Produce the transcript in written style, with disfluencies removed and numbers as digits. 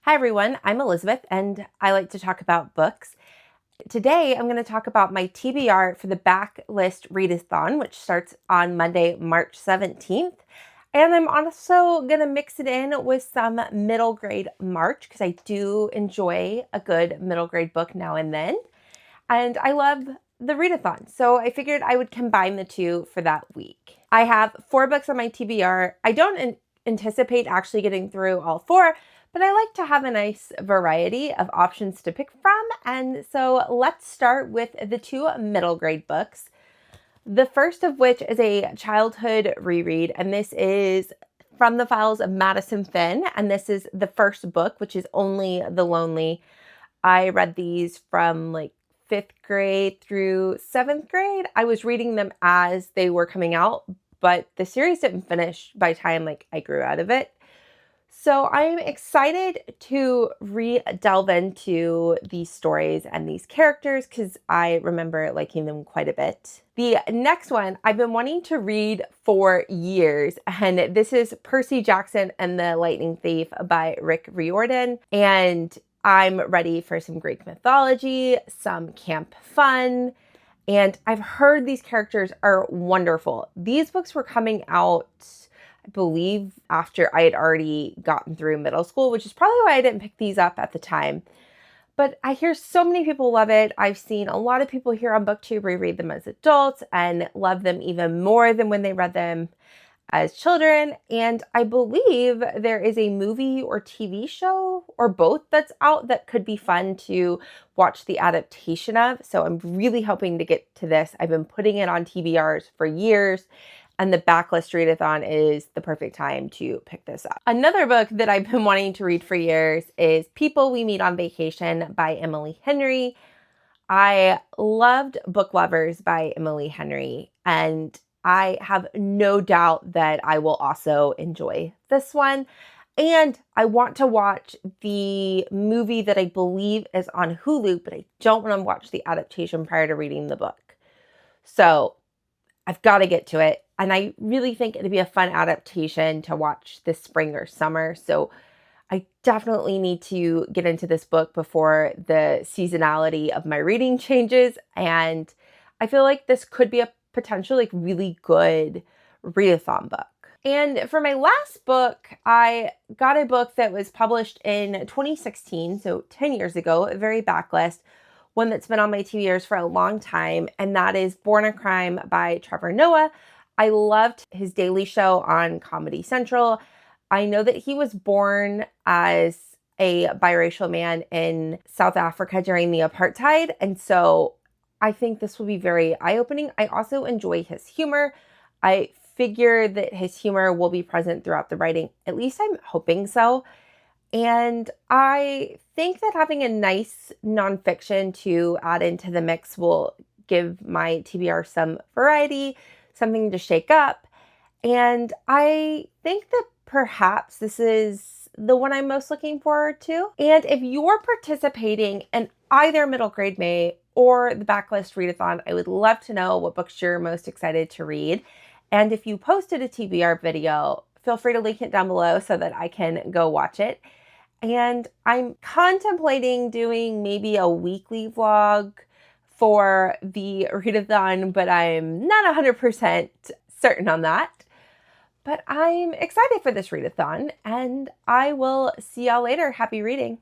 Hi everyone, I'm Elizabeth and I like to talk about books. Today I'm going to talk about my TBR for the Backlist Readathon, which starts on Monday, March 17th. And I'm also going to mix it in with some middle grade March because I do enjoy a good middle grade book now and then. And I love the readathon, so I figured I would combine the two for that week. I have 4 books on my TBR. I don't anticipate actually getting through all 4, but I like to have a nice variety of options to pick from. And so let's start with the 2 middle grade books. The first of which is a childhood reread, and this is From the Files of Madison Finn, and this is the first book, which is Only the Lonely. I read these from like 5th grade through 7th grade. I was reading them as they were coming out, but the series didn't finish by the time I grew out of it. So I'm excited to delve into these stories and these characters because I remember liking them quite a bit. The next one I've been wanting to read for years, and this is Percy Jackson and the Lightning Thief by Riordan. And I'm ready for some Greek mythology, some camp fun, and I've heard these characters are wonderful. These books were coming out, I believe, after I had already gotten through middle school, which is probably why I didn't pick these up at the time. But I hear so many people love it. I've seen a lot of people here on BookTube reread them as adults and love them even more than when they read them as children. And I believe there is a movie or TV show or both that's out that could be fun to watch the adaptation of. So I'm really hoping to get to this. I've been putting it on TBRs for years, and the Backlist Readathon is the perfect time to pick this up. Another book that I've been wanting to read for years is People We Meet on Vacation by Emily Henry. I loved Book Lovers by Emily Henry, and I have no doubt that I will also enjoy this one. And I want to watch the movie that I believe is on Hulu, but I don't want to watch the adaptation prior to reading the book. So I've got to get to it. And I really think it'd be a fun adaptation to watch this spring or summer. So I definitely need to get into this book before the seasonality of my reading changes. And I feel like this could be a potential really good readathon book. And for my last book, I got a book that was published in 2016, so 10 years ago, a very backlist, one that's been on my TBRs for a long time, and that is Born a Crime by Trevor Noah. I loved his daily show on Comedy Central. I know that he was born as a biracial man in South Africa during the apartheid, and so I think this will be very eye-opening. I also enjoy his humor. I figure that his humor will be present throughout the writing. At least I'm hoping so. And I think that having a nice nonfiction to add into the mix will give my TBR some variety, something to shake up. And I think that perhaps this is the one I'm most looking forward to. And if you're participating in either Middle Grade May or the Backlist Readathon, I would love to know what books you're most excited to read. And if you posted a TBR video, feel free to link it down below so that I can go watch it. And I'm contemplating doing maybe a weekly vlog for the readathon, but I'm not 100% certain on that. But I'm excited for this readathon, and I will see y'all later. Happy reading.